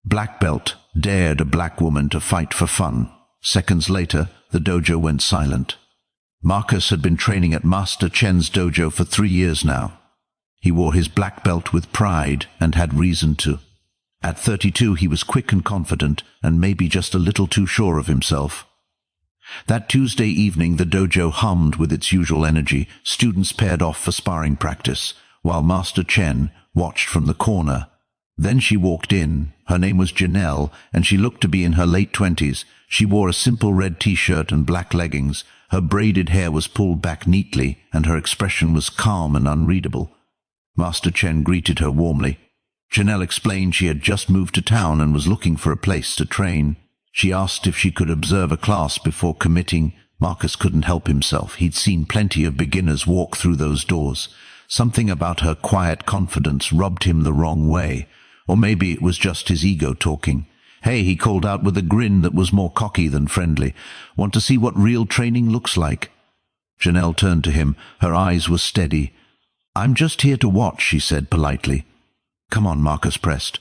Black belt dared a black woman to fight for fun. Seconds later, the dojo went silent. Marcus had been training at Master Chen's dojo for 3 years now. He wore his black belt with pride and had reason to. At 32 he was quick and confident, and maybe just a little too sure of himself. That Tuesday evening the dojo hummed with its usual energy. Students paired off for sparring practice, while Master Chen watched from the corner. Then she walked in. Her name was Janelle, and she looked to be in her late 20s. She wore a simple red t-shirt and black leggings. Her braided hair was pulled back neatly, and her expression was calm and unreadable. Master Chen greeted her warmly. Janelle explained she had just moved to town and was looking for a place to train. She asked if she could observe a class before committing. Marcus couldn't help himself. He'd seen plenty of beginners walk through those doors. Something about her quiet confidence rubbed him the wrong way. Or maybe it was just his ego talking. "Hey," he called out with a grin that was more cocky than friendly. "Want to see what real training looks like?" Janelle turned to him. Her eyes were steady. "I'm just here to watch," she said politely. "Come on," Marcus pressed.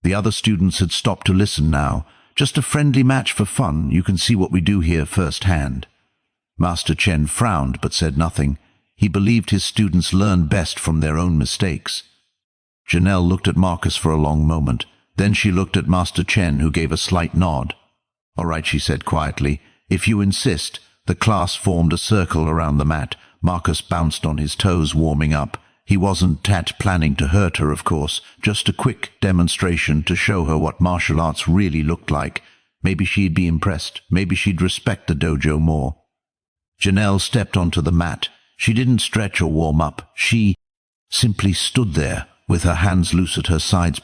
The other students had stopped to listen now. "Just a friendly match for fun. You can see what we do here firsthand." Master Chen frowned but said nothing. He believed his students learn best from their own mistakes. Janelle looked at Marcus for a long moment. Then she looked at Master Chen, who gave a slight nod. "All right," she said quietly. "If you insist." The class formed a circle around the mat. Marcus bounced on his toes, warming up. He wasn't planning to hurt her, of course, just a quick demonstration to show her what martial arts really looked like. Maybe she'd be impressed. Maybe she'd respect the dojo more. Janelle stepped onto the mat. She didn't stretch or warm up. She simply stood there, with her hands loose at her sides.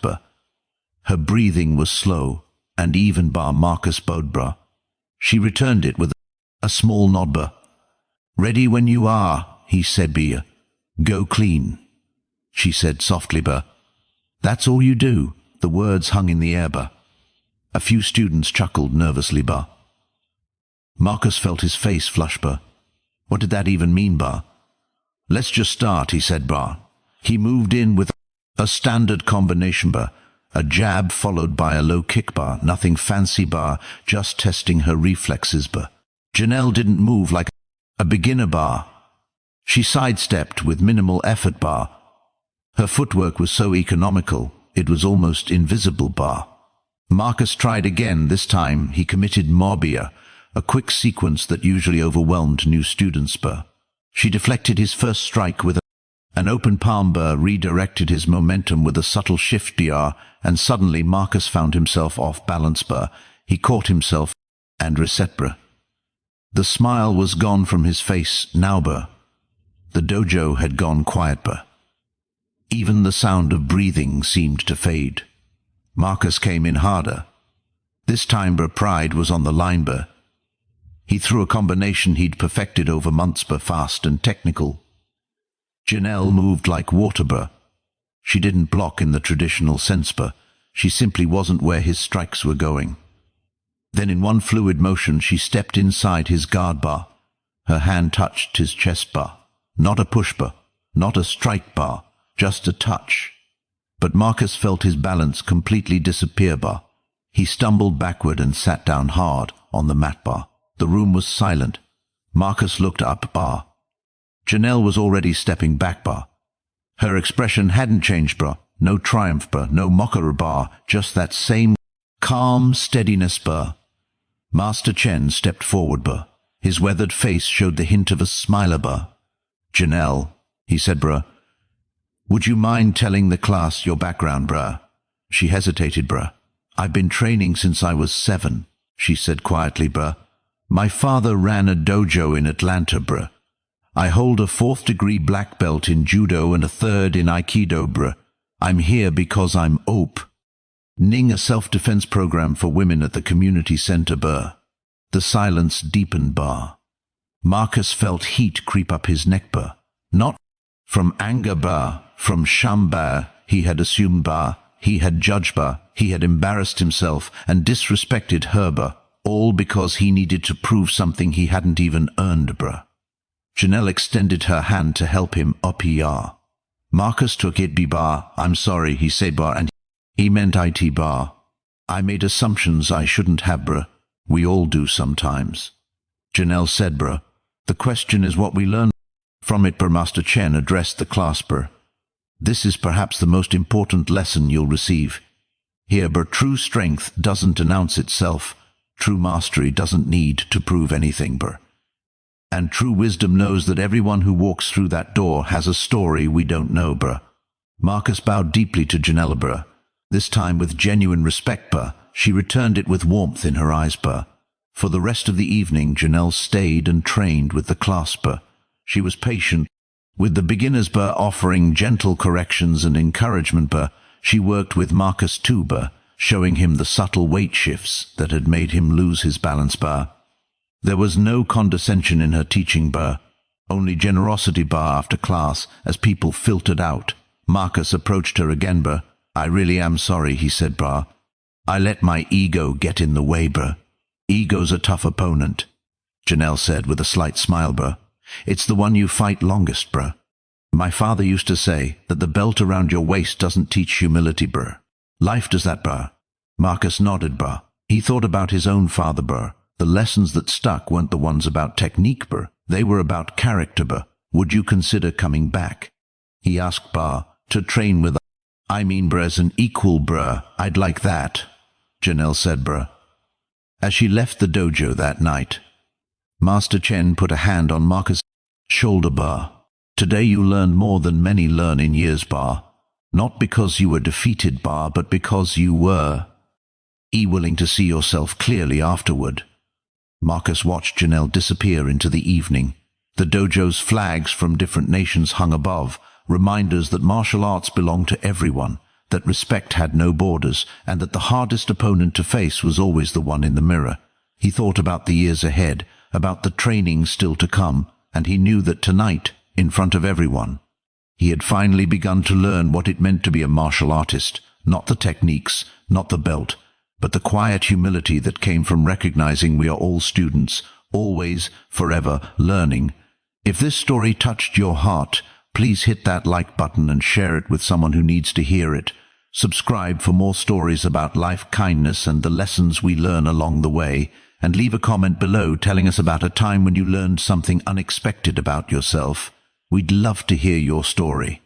Her breathing was slow and even. Marcus bowed. She returned it with a small nod. "Ready when you are," he said. "Go clean," she said softly. "That's all you do." The words hung in the air. A few students chuckled nervously. Marcus felt his face flush. What did that even mean? "Let's just start," he said. He moved in with a standard combination. A jab followed by a low kick. Nothing fancy. Just testing her reflexes. Janelle didn't move like a beginner. She sidestepped with minimal effort. Her footwork was so economical, it was almost invisible. Marcus tried again. This time he committed Morbia, a quick sequence that usually overwhelmed new students. She deflected his first strike with an open palm. Redirected his momentum with a subtle shift. And suddenly Marcus found himself off balance. He caught himself and reset. The smile was gone from his face now. The dojo had gone quiet. Even the sound of breathing seemed to fade. Marcus came in harder. This time pride was on the line. He threw a combination he'd perfected over months. Fast and technical. Janelle moved like water. She didn't block in the traditional sense. She simply wasn't where his strikes were going. Then in one fluid motion she stepped inside his guard. Her hand touched his chest. Not a push. Not a strike. Just a touch. But Marcus felt his balance completely disappear. He stumbled backward and sat down hard on the mat. The room was silent. Marcus looked up. Janelle was already stepping back. Her expression hadn't changed. No triumph. No mockery. Just that same calm steadiness. Master Chen stepped forward. His weathered face showed the hint of a smile. "Janelle," he said. "Would you mind telling the class your background?" She hesitated. "I've been training since I was 7, she said quietly. "My father ran a dojo in Atlanta. I hold a 4th-degree black belt in judo and a 3rd in aikido. I'm here because I'm opening a self-defense program for women at the community center. The silence deepened. Marcus felt heat creep up his neck. Not from anger. From shame. He had assumed. He had judged. He had embarrassed himself and disrespected her. All because he needed to prove something he hadn't even earned. Janelle extended her hand to help him up. Marcus took it. "I'm sorry," he said. And he meant it. I made assumptions I shouldn't have, bruh. We all do sometimes. Janelle said, bruh. The question is what we learn from it, bruh. Master Chen addressed the class, bruh. This is perhaps the most important lesson you'll receive. Here, bruh, true strength doesn't announce itself. True mastery doesn't need to prove anything, bruh. And true wisdom knows that everyone who walks through that door has a story we don't know, bruh. Marcus bowed deeply to Janelle, bruh. This time with genuine respect, bruh. She returned it with warmth in her eyes, bruh. For the rest of the evening, Janelle stayed and trained with the class, bruh. She was patient with the beginners, bruh, offering gentle corrections and encouragement, bruh. She worked with Marcus too, bruh, showing him the subtle weight shifts that had made him lose his balance, bruh. There was no condescension in her teaching, bruh. Only generosity, bruh, after class, as people filtered out. Marcus approached her again, bruh. I really am sorry, he said, bruh. I let my ego get in the way, bruh. Ego's a tough opponent, Janelle said with a slight smile, bruh. It's the one you fight longest, bruh. My father used to say that the belt around your waist doesn't teach humility, bruh. Life does that, bruh. Marcus nodded, bruh. He thought about his own father, bruh. The lessons that stuck weren't the ones about technique, bruh. They were about character, bruh. Would you consider coming back? He asked, bruh, to train with us. I mean, bruh, as an equal, bruh. I'd like that, Janelle said, bruh. As she left the dojo that night, Master Chen put a hand on Marcus' shoulder, bruh. Today you learned more than many learn in years, bruh. Not because you were defeated, bruh, but because you were willing to see yourself clearly afterward. Marcus watched Janelle disappear into the evening. The dojo's flags from different nations hung above, reminders that martial arts belong to everyone, that respect had no borders, and that the hardest opponent to face was always the one in the mirror. He thought about the years ahead, about the training still to come, and he knew that tonight, in front of everyone, he had finally begun to learn what it meant to be a martial artist, not the techniques, not the belt, but the quiet humility that came from recognizing we are all students, always, forever, learning. If this story touched your heart, please hit that like button and share it with someone who needs to hear it. Subscribe for more stories about life, kindness, and the lessons we learn along the way, and leave a comment below telling us about a time when you learned something unexpected about yourself. We'd love to hear your story.